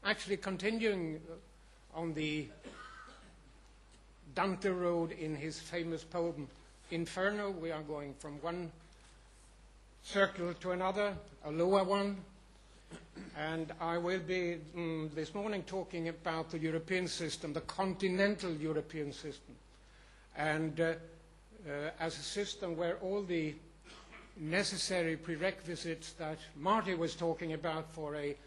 actually continuing on the Dante road in his famous poem Inferno. We are going from one circle to another, a lower one. And I will be this morning talking about the European system, the continental European system. And as a system where all the necessary prerequisites that Marty was talking about for a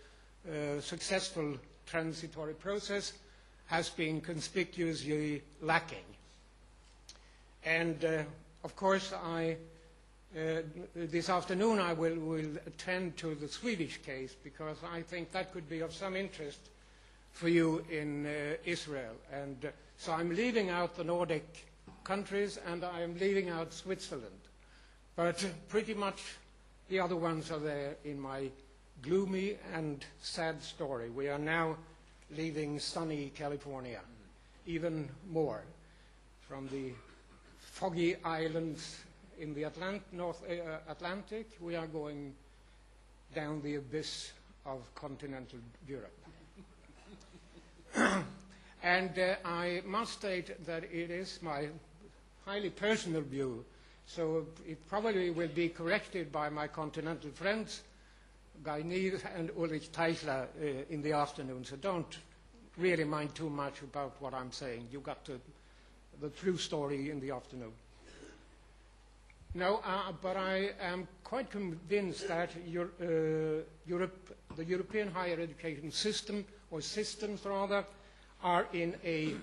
successful transitory process has been conspicuously lacking. And of course, this afternoon I will attend to the Swedish case because I think that could be of some interest for you in Israel. And so I'm leaving out the Nordic countries and I am leaving out Switzerland. But pretty much the other ones are there in my gloomy and sad story. We are now leaving sunny California, even more, from the foggy islands in the North Atlantic. We are going down the abyss of continental Europe. And I must state that it is my highly personal view, so it probably will be corrected by my continental friends, Guy Neal and Ulrich Teichler, in the afternoon, so don't really mind too much about what I'm saying. You got the true story in the afternoon. No, but I am quite convinced that the European higher education system, or systems rather, are in a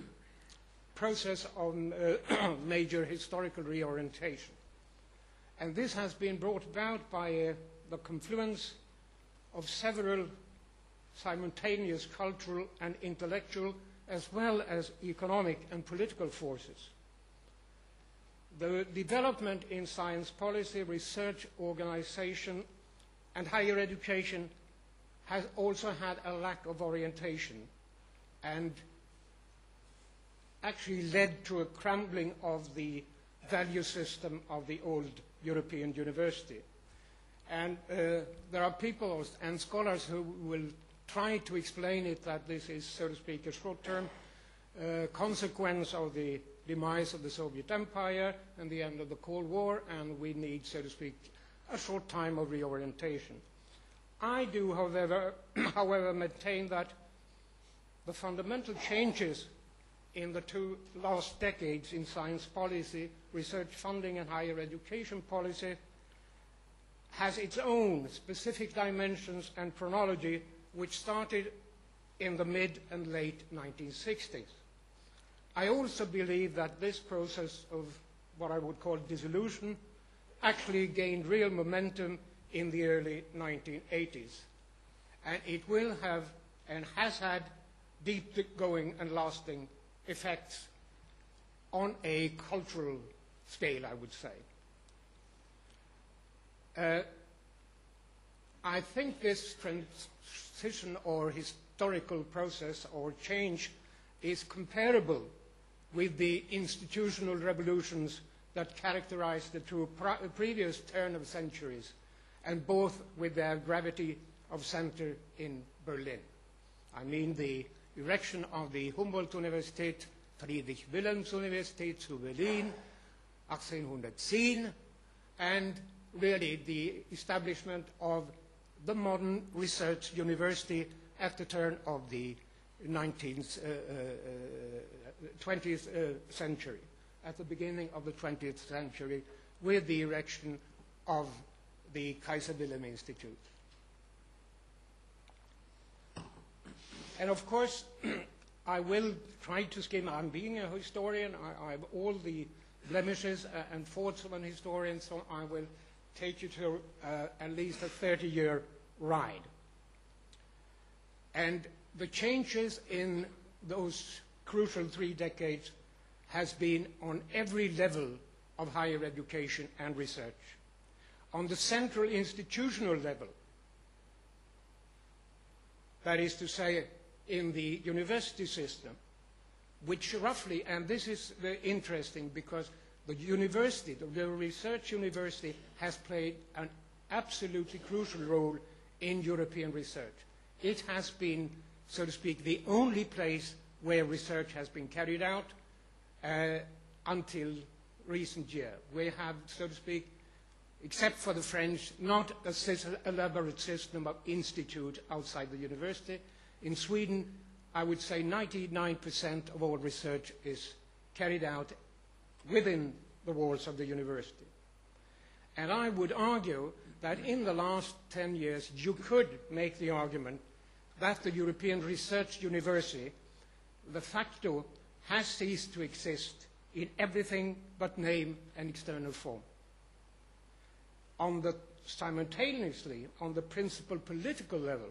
process of major historical reorientation. And this has been brought about by the confluence of several simultaneous cultural and intellectual, as well as economic and political forces. The development in science policy, research, organization, and higher education has also had a lack of orientation and actually led to a crumbling of the value system of the old European university. And there are people and scholars who will try to explain it that this is, so to speak, a short-term consequence of the demise of the Soviet Empire and the end of the Cold War, and we need, so to speak, a short time of reorientation. I do, however, maintain that the fundamental changes in the two last decades in science policy, research funding, and higher education policy has its own specific dimensions and chronology, which started in the mid and late 1960s. I also believe that this process of what I would call dissolution actually gained real momentum in the early 1980s. And it will have and has had deep-going and lasting effects on a cultural scale, I would say. I think this transition or historical process or change is comparable with the institutional revolutions that characterized the two previous turn of centuries, and both with their gravity of center in Berlin. I mean the erection of the Humboldt-Universität, Friedrich-Wilhelms-Universität zu Berlin, 1810, and really the establishment of the modern research university at the turn of the 20th century, at the beginning of the 20th century, with the erection of the Kaiser Wilhelm Institute. And of course, I will try to skim. I'm being a historian. I have all the blemishes and faults of an historian, so I will take you to at least a 30-year ride. And the changes in those crucial 3 decades has been on every level of higher education and research. On the central institutional level, that is to say, in the university system, which roughly, and this is very interesting because the university, the research university, has played an absolutely crucial role in European research. It has been so to speak, the only place where research has been carried out until recent year. We have, so to speak, except for the French, not a elaborate system of institute outside the university. In Sweden, I would say 99% of all research is carried out within the walls of the university. And I would argue that in the last 10 years, you could make the argument that the European Research University, de facto, has ceased to exist in everything but name and external form. Simultaneously, on the principal political level,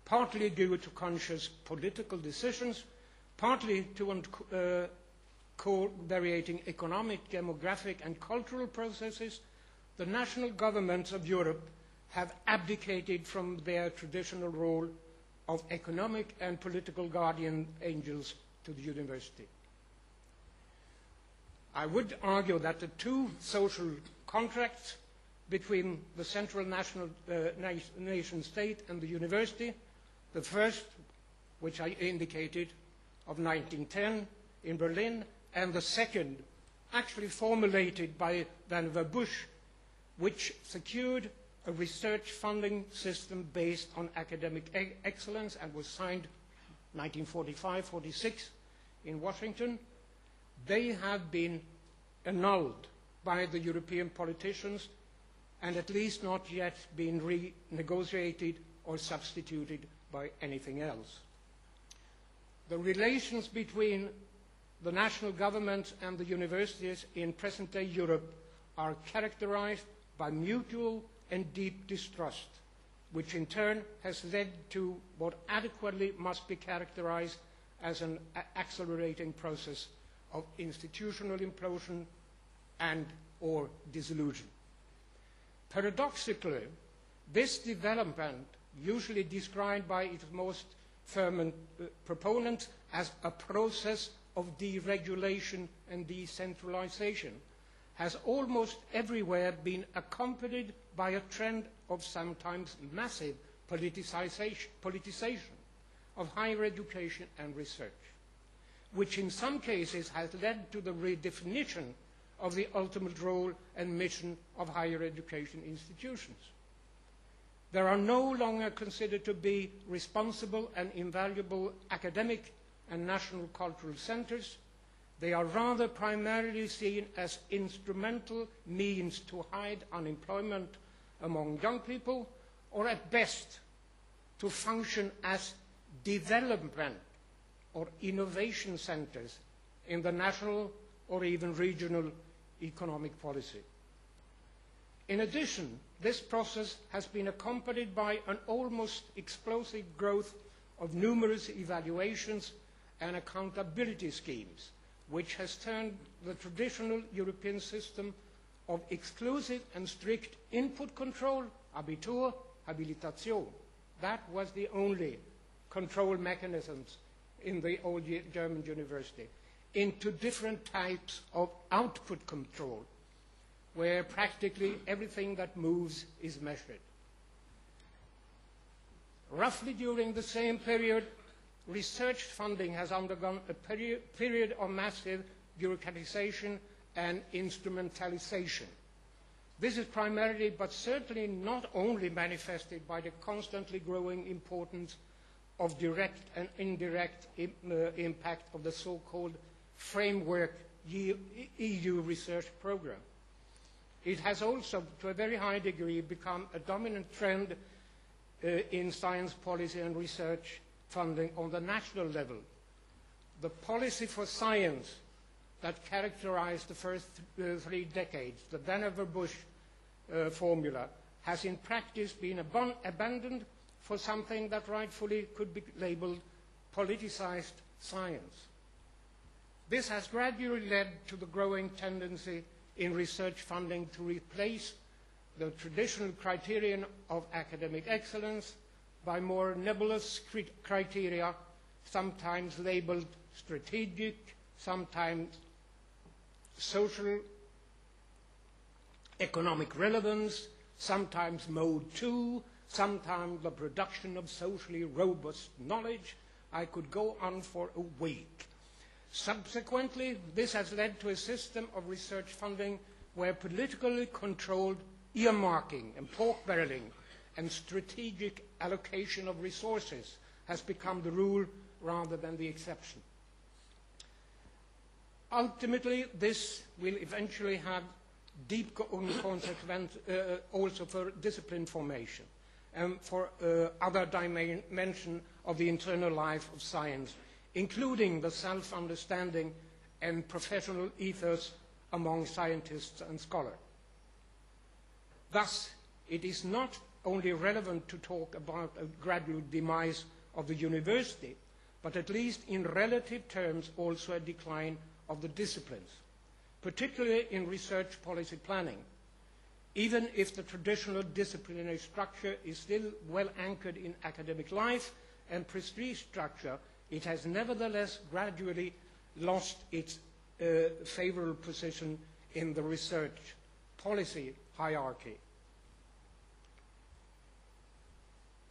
partly due to conscious political decisions, partly to co-variating economic, demographic, and cultural processes, the national governments of Europe have abdicated from their traditional role of economic and political guardian angels to the university. I would argue that the two social contracts between the central national nation state and the university, the first, which I indicated, of 1910 in Berlin, and the second, actually formulated by Vannevar Bush, which secured a research funding system based on academic excellence and was signed 1945-46 in Washington, they have been annulled by the European politicians and at least not yet been renegotiated or substituted by anything else. The relations between the national governments and the universities in present-day Europe are characterized by mutual and deep distrust, which in turn has led to what adequately must be characterized as an accelerating process of institutional implosion and or dissolution. Paradoxically, this development, usually described by its most fervent proponents as a process of deregulation and decentralization, has almost everywhere been accompanied by a trend of sometimes massive politicization of higher education and research, which in some cases has led to the redefinition of the ultimate role and mission of higher education institutions. There are no longer considered to be responsible and invaluable academic and national cultural centers. They are rather primarily seen as instrumental means to hide unemployment among young people, or at best to function as development or innovation centers in the national or even regional economic policy. In addition, this process has been accompanied by an almost explosive growth of numerous evaluations and accountability schemes, which has turned the traditional European system of exclusive and strict input control, Abitur, Habilitation, that was the only control mechanisms in the old German university, into different types of output control, where practically everything that moves is measured. Roughly during the same period, research funding has undergone a period of massive bureaucratization and instrumentalization. This is primarily, but certainly not only, manifested by the constantly growing importance of direct and indirect impact of the so-called framework EU research program. It has also, to a very high degree, become a dominant trend in science policy and research funding on the national level. The policy for science that characterized the first 3 decades, the Vannevar Bush formula, has in practice been abandoned for something that rightfully could be labeled politicized science. This has gradually led to the growing tendency in research funding to replace the traditional criterion of academic excellence by more nebulous criteria, sometimes labeled strategic, sometimes social, economic relevance, sometimes mode 2, sometimes the production of socially robust knowledge. I could go on for a week. Subsequently, this has led to a system of research funding where politically controlled earmarking and pork-barreling and strategic allocation of resources has become the rule rather than the exception. Ultimately, this will eventually have deep consequences also for discipline formation and for other dimensions of the internal life of science, including the self-understanding and professional ethos among scientists and scholars. Thus, it is not only relevant to talk about a gradual demise of the university, but at least in relative terms also a decline of the disciplines, particularly in research policy planning. Even if the traditional disciplinary structure is still well anchored in academic life and prestige structure, it has nevertheless gradually lost its favorable position in the research policy hierarchy.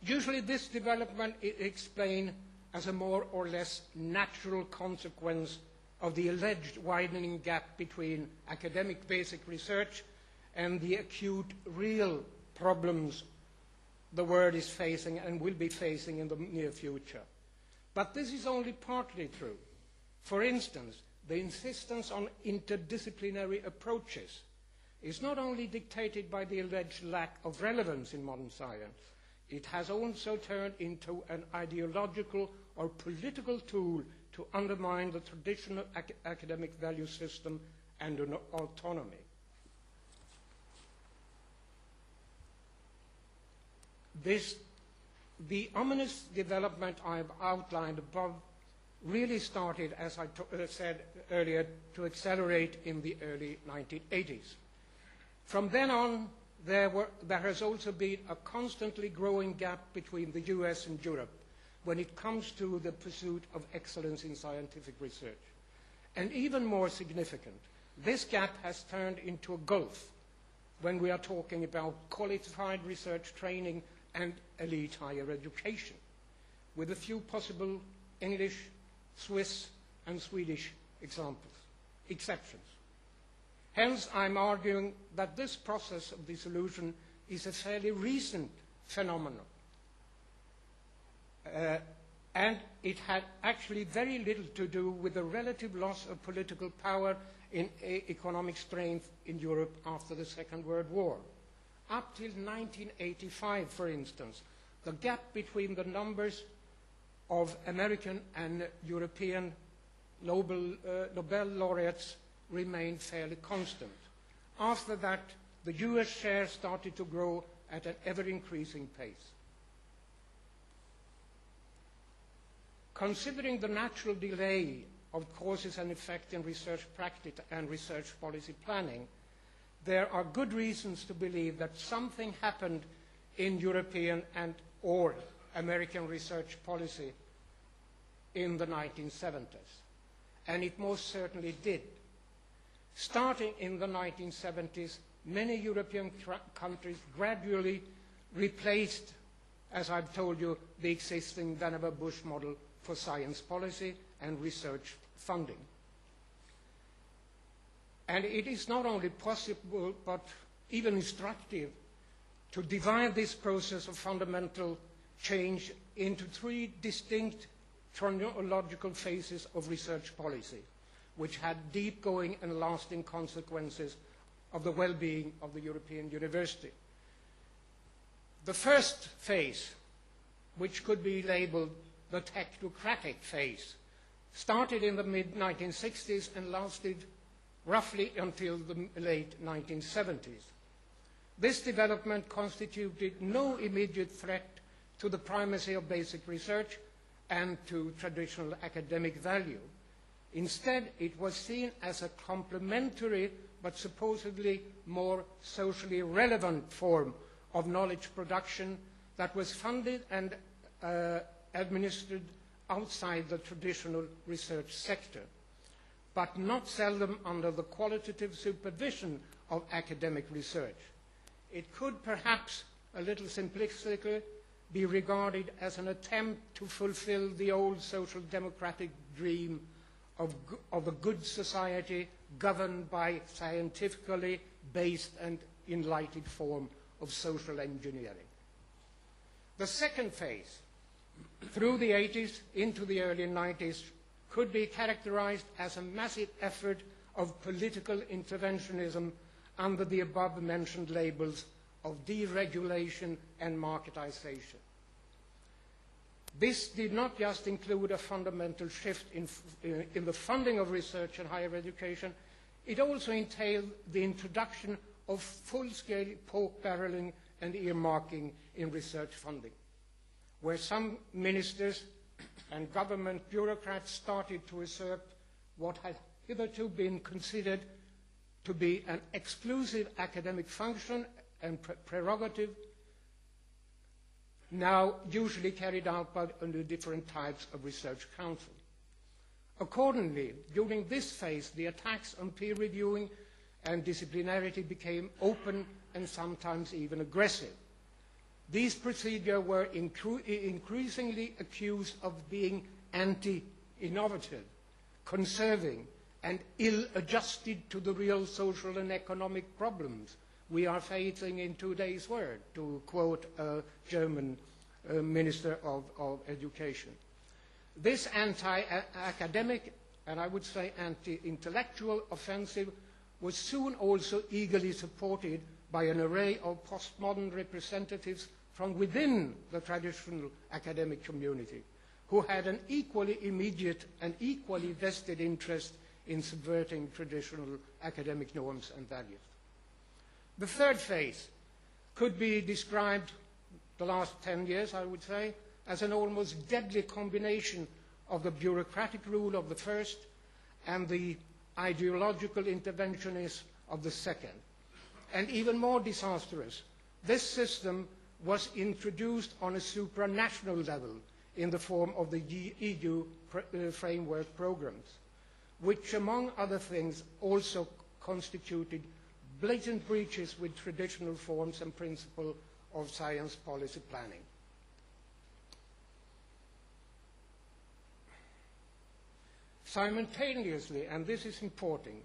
Usually this development is explained as a more or less natural consequence of the alleged widening gap between academic basic research and the acute real problems the world is facing and will be facing in the near future. But this is only partly true. For instance, the insistence on interdisciplinary approaches is not only dictated by the alleged lack of relevance in modern science, it has also turned into an ideological or political tool to undermine the traditional academic value system and an autonomy. The ominous development I have outlined above really started, as I said earlier, to accelerate in the early 1980s. From then on, there has also been a constantly growing gap between the US and Europe when it comes to the pursuit of excellence in scientific research. And even more significant, this gap has turned into a gulf when we are talking about qualified research training and elite higher education, with a few possible English, Swiss, and Swedish exceptions. Hence, I'm arguing that this process of dissolution is a fairly recent phenomenon. And it had actually very little to do with the relative loss of political power in economic strength in Europe after the Second World War. Up till 1985, for instance, the gap between the numbers of American and European Nobel laureates remained fairly constant. After that, the US share started to grow at an ever-increasing pace. Considering the natural delay of causes and effect in research practice and research policy planning, there are good reasons to believe that something happened in European and or American research policy in the 1970s. And it most certainly did. Starting in the 1970s, many European countries gradually replaced, as I've told you, the existing Vannevar-Bush model for science policy and research funding. And it is not only possible, but even instructive, to divide this process of fundamental change into three distinct chronological phases of research policy, which had deep-going and lasting consequences of the well-being of the European university. The first phase, which could be labeled the technocratic phase, started in the mid-1960s and lasted roughly until the late 1970s. This development constituted no immediate threat to the primacy of basic research and to traditional academic value. Instead, it was seen as a complementary but supposedly more socially relevant form of knowledge production that was funded and administered outside the traditional research sector, but not seldom under the qualitative supervision of academic research. It could perhaps a little simplistically, be regarded as an attempt to fulfill the old social democratic dream of a good society governed by scientifically based and enlightened form of social engineering. The second phase, through the 80s into the early 90s, could be characterized as a massive effort of political interventionism under the above-mentioned labels of deregulation and marketization. This did not just include a fundamental shift in the funding of research and higher education, it also entailed the introduction of full-scale pork-barreling and earmarking in research funding, where some ministers and government bureaucrats started to assert what had hitherto been considered to be an exclusive academic function and prerogative, now usually carried out by under different types of research council. Accordingly, during this phase, the attacks on peer reviewing and disciplinarity became open and sometimes even aggressive. These procedures were increasingly accused of being anti-innovative, conserving, and ill-adjusted to the real social and economic problems we are facing in today's world, to quote a German Minister of Education. This anti-academic, and I would say anti-intellectual offensive was soon also eagerly supported by an array of postmodern representatives from within the traditional academic community, who had an equally immediate and equally vested interest in subverting traditional academic norms and values. The third phase could be described, the last 10 years I would say, as an almost deadly combination of the bureaucratic rule of the first and the ideological interventionism of the second. And even more disastrous, this system was introduced on a supranational level in the form of the EU framework programs, which among other things also constituted blatant breaches with traditional forms and principles of science policy planning. Simultaneously, and this is important,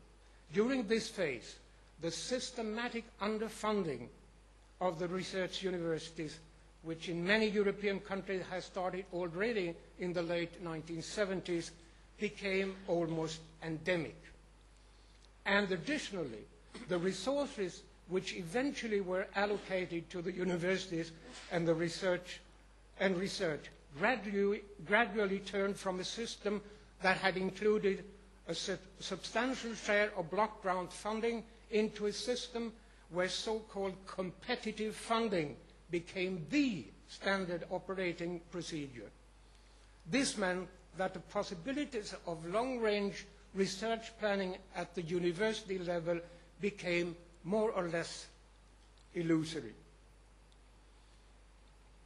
during this phase, the systematic underfunding of the research universities, which in many European countries has started already in the late 1970s, became almost endemic. And additionally, the resources which eventually were allocated to the universities and the research gradually turned from a system that had included a substantial share of block grant funding into a system where so-called competitive funding became the standard operating procedure. This meant that the possibilities of long-range research planning at the university level became more or less illusory.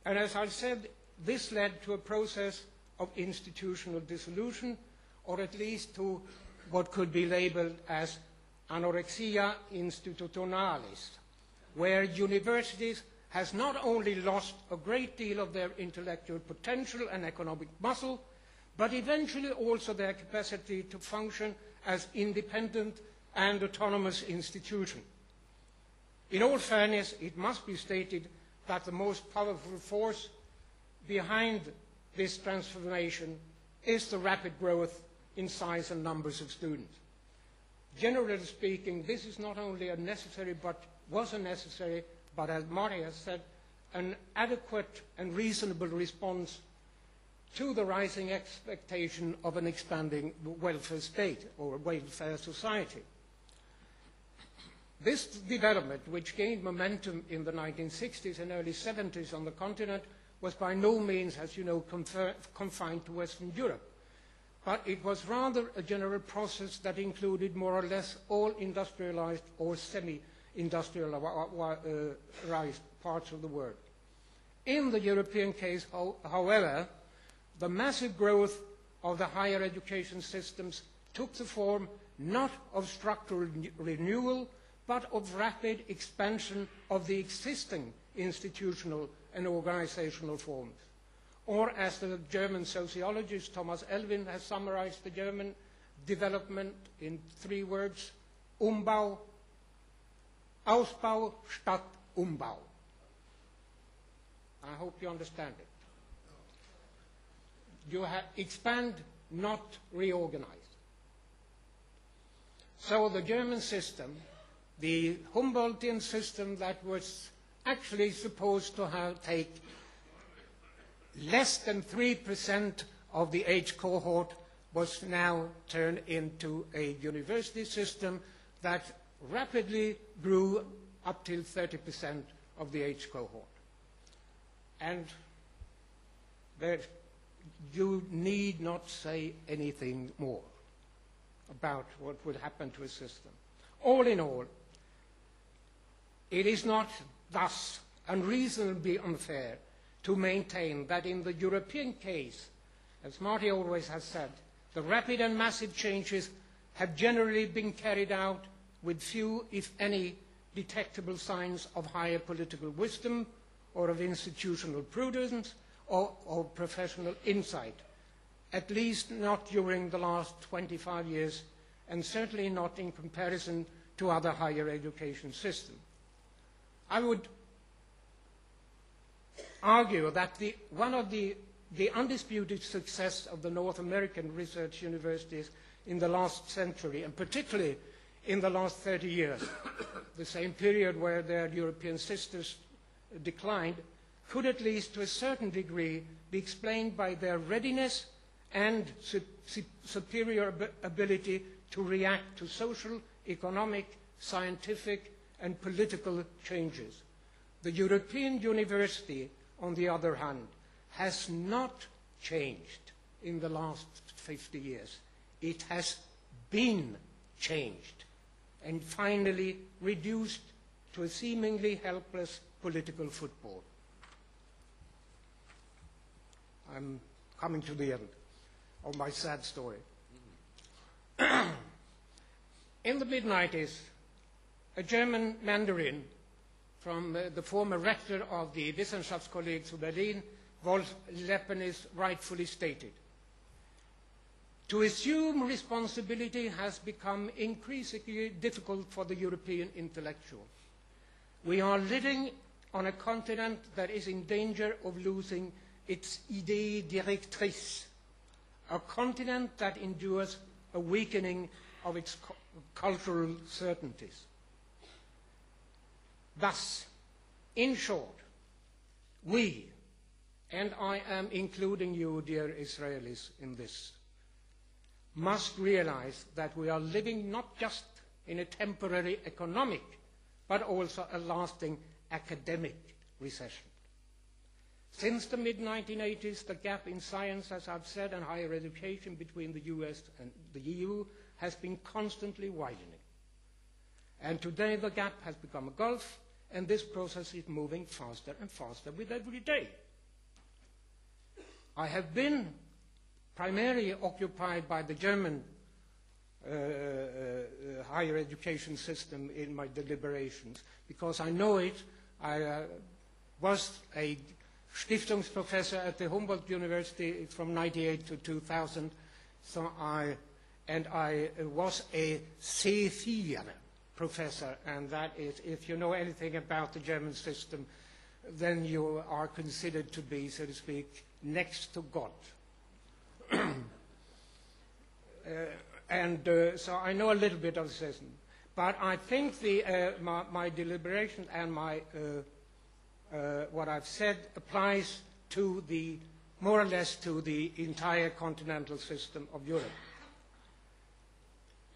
And as I said, this led to a process of institutional dissolution, or at least to what could be labeled as anorexia institutionalis, where universities has not only lost a great deal of their intellectual potential and economic muscle, but eventually also their capacity to function as independent and autonomous institutions. In all fairness, it must be stated that the most powerful force behind this transformation is the rapid growth in size and numbers of students. Generally speaking, this is not only a necessary, but was a necessary, but as Marty has said, an adequate and reasonable response to the rising expectation of an expanding welfare state or welfare society. This development, which gained momentum in the 1960s and early 70s on the continent, was by no means, as you know, confined to Western Europe. But it was rather a general process that included more or less all industrialized or semi-industrialized parts of the world. In the European case, however, the massive growth of the higher education systems took the form not of structural renewal, but of rapid expansion of the existing institutional and organizational forms. Or, as the German sociologist Thomas Elwin has summarized the German development in 3 words: Umbau, Ausbau statt Umbau. I hope you understand it. You expand, not reorganize. So the German system, the Humboldtian system that was actually supposed to take less than 3% of the age cohort, was now turned into a university system that rapidly grew up till 30% of the age cohort. And you need not say anything more about what would happen to a system. All in all, it is not thus unreasonably unfair to maintain that in the European case, as Marty always has said, the rapid and massive changes have generally been carried out with few, if any, detectable signs of higher political wisdom or of institutional prudence or of professional insight, at least not during the last 25 years, and certainly not in comparison to other higher education systems. I would argue that one of the undisputed success of the North American research universities in the last century, and particularly in the last 30 years, the same period where their European sisters declined, could at least to a certain degree be explained by their readiness and superior ability to react to social, economic, scientific, and political changes. The European university, on the other hand, has not changed in the last 50 years. It has been changed and finally reduced to a seemingly helpless political football. I'm coming to the end of my sad story. In the mid-90s, a German Mandarin from the former rector of the Wissenschaftskolleg zu Berlin, Wolf Leppenis, rightfully stated, "To assume responsibility has become increasingly difficult for the European intellectual. We are living on a continent that is in danger of losing its idée directrice, a continent that endures a weakening of its cultural certainties." Thus, in short, we, and I am including you, dear Israelis, in this, must realize that we are living not just in a temporary economic, but also a lasting academic recession. Since the mid-1980s, the gap in science, as I've said, and higher education between the US and the EU has been constantly widening. And today the gap has become a gulf, and this process is moving faster and faster with every day. I have been primarily occupied by the German higher education system in my deliberations, because I know it. I was a Stiftungsprofessor at the Humboldt University from 1998 to 2000, and I was a C4 professor, and that is, if you know anything about the German system, then you are considered to be, so to speak, next to God. So I know a little bit of the system. But I think my deliberations and what I've said applies to more or less to the entire continental system of Europe.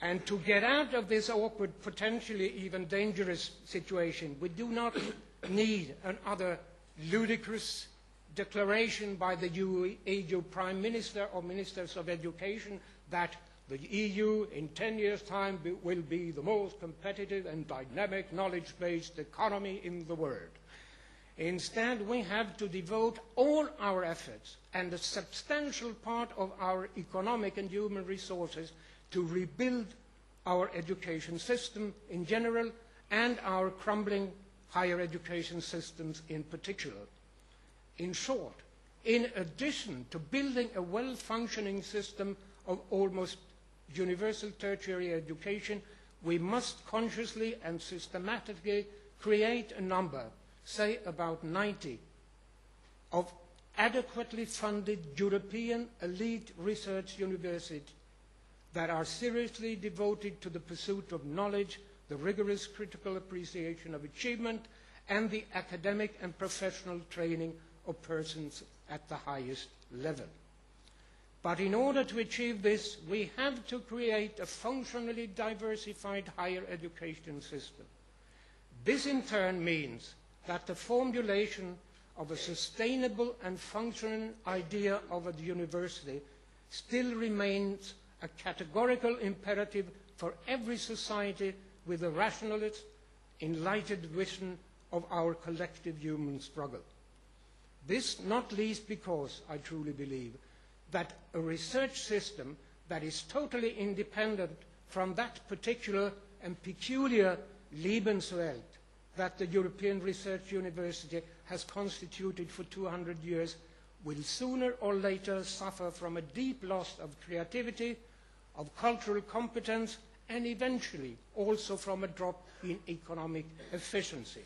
And to get out of this awkward, potentially even dangerous situation, we do not need another ludicrous declaration by the EU Prime Minister or Ministers of Education that the EU in 10 years' time will be the most competitive and dynamic knowledge-based economy in the world. Instead, we have to devote all our efforts and a substantial part of our economic and human resources to rebuild our education system in general and our crumbling higher education systems in particular. In short, in addition to building a well-functioning system of almost universal tertiary education, we must consciously and systematically create a number, say about 90, of adequately funded European elite research universities that are seriously devoted to the pursuit of knowledge, the rigorous critical appreciation of achievement, and the academic and professional training of persons at the highest level. But in order to achieve this, we have to create a functionally diversified higher education system. This in turn means that the formulation of a sustainable and functioning idea of a university still remains a categorical imperative for every society with a rationalist, enlightened vision of our collective human struggle. This not least because I truly believe that a research system that is totally independent from that particular and peculiar Lebenswelt that the European Research University has constituted for 200 years will sooner or later suffer from a deep loss of creativity, of cultural competence, and eventually also from a drop in economic efficiency.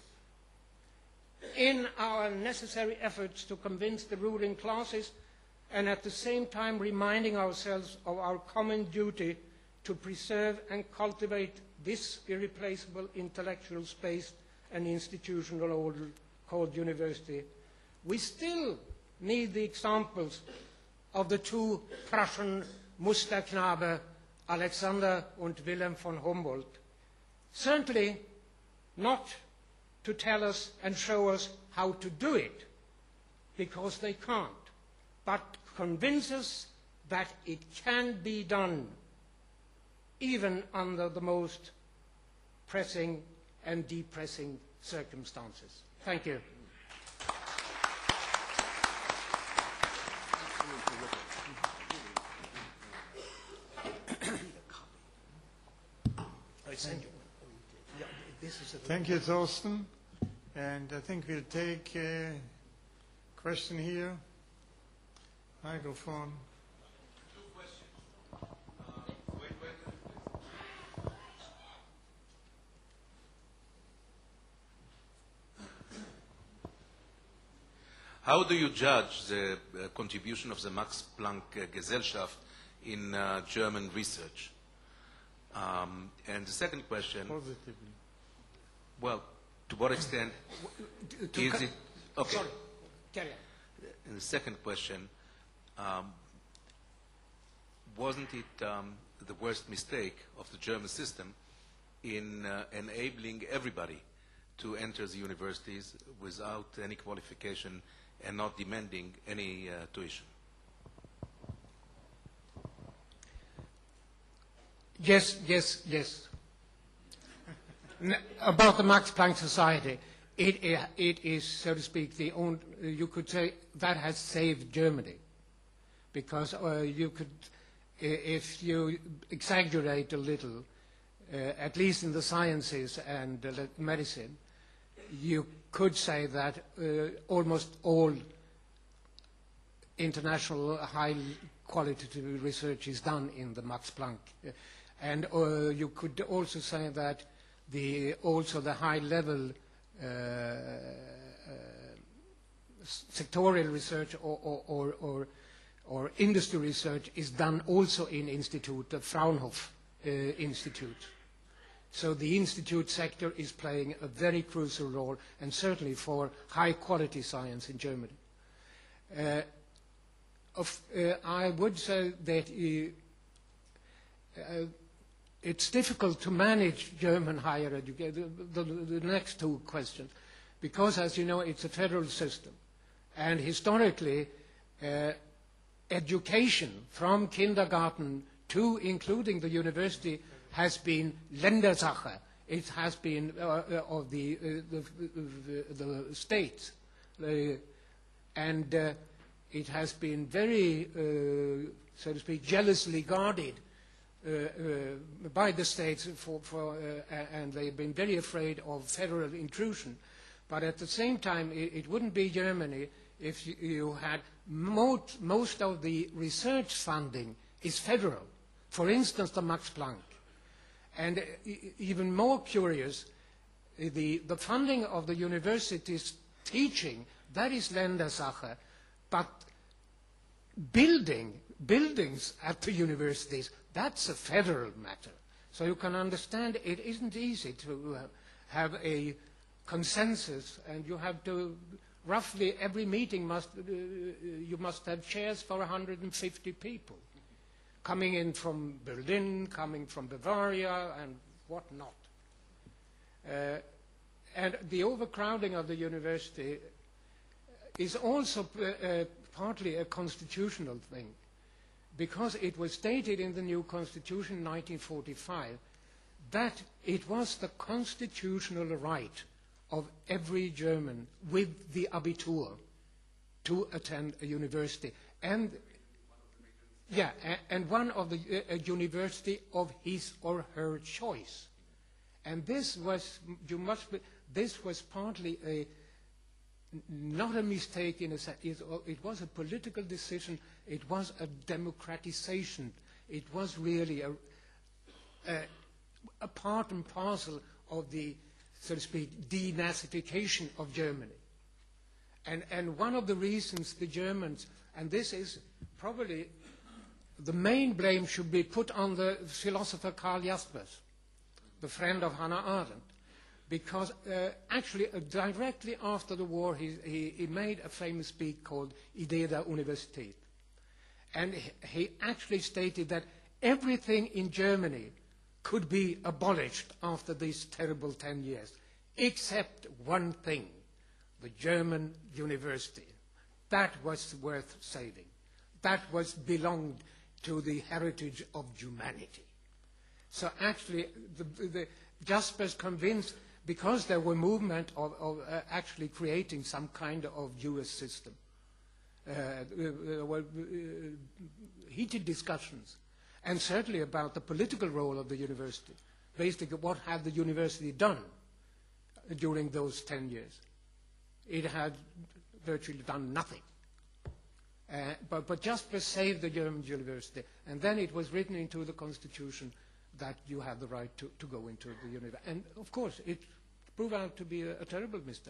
In our necessary efforts to convince the ruling classes, and at the same time reminding ourselves of our common duty to preserve and cultivate this irreplaceable intellectual space and institutional order called university, we still need the examples of the two Prussian Musterknabe, Alexander and Wilhelm von Humboldt, certainly not to tell us and show us how to do it, because they can't, but convince us that it can be done, even under the most pressing and depressing circumstances. Thank you. Thank you, Thorsten. And I think we'll take a question here. Microphone. Two questions. Wait. How do you judge the contribution of the Max Planck Gesellschaft in German research? And the second question. Positively. Well, to what extent is it? Okay. Sorry, carry on. And the second question, wasn't it the worst mistake of the German system in enabling everybody to enter the universities without any qualification and not demanding any tuition? Yes. About the Max Planck Society, it is, so to speak, the only, you could say that has saved Germany, because you could, if you exaggerate a little, at least in the sciences and medicine, you could say that almost all international high-quality research is done in the Max Planck. And you could also say that also the high-level sectorial research or industry research is done also in institute, the Fraunhofer Institute. So the institute sector is playing a very crucial role, and certainly for high-quality science in Germany. I would say that it's difficult to manage German higher education, the next two questions, because, as you know, it's a federal system. And historically, education from kindergarten to including the university has been Ländersache. It has been of the states. And it has been very, so to speak, jealously guarded by the states, and they've been very afraid of federal intrusion. But at the same time, it wouldn't be Germany if you had most of the research funding is federal. For instance, the Max Planck. And even more curious, the funding of the universities teaching, that is Ländersache, but buildings at the universities, that's a federal matter. So you can understand it isn't easy to have a consensus, and you have to, roughly every meeting you must have chairs for 150 people, coming in from Berlin, coming from Bavaria, and whatnot. And the overcrowding of the university is also partly a constitutional thing, because it was stated in the new constitution in 1945 that it was the constitutional right of every German with the Abitur to attend a university. And and one of the a university of his or her choice. And this was, this was partly not a mistake in a sense. It was a political decision. It was a democratization. It was really a part and parcel of the, so to speak, denazification of Germany. And one of the reasons the Germans, and this is probably the main blame should be put on the philosopher Karl Jaspers, the friend of Hannah Arendt, because actually directly after the war he made a famous speech called Idee der Universität. And he actually stated that everything in Germany could be abolished after these terrible 10 years, except one thing, the German university. That was worth saving. That belonged to the heritage of humanity. So actually, the Jaspers convinced, because there were movement of actually creating some kind of US system. There were heated discussions, and certainly about the political role of the university. Basically, what had the university done during those 10 years? It had virtually done nothing. But Jasper saved the German university, and then it was written into the constitution that you have the right to go into the university. And of course, it proved out to be a terrible mistake.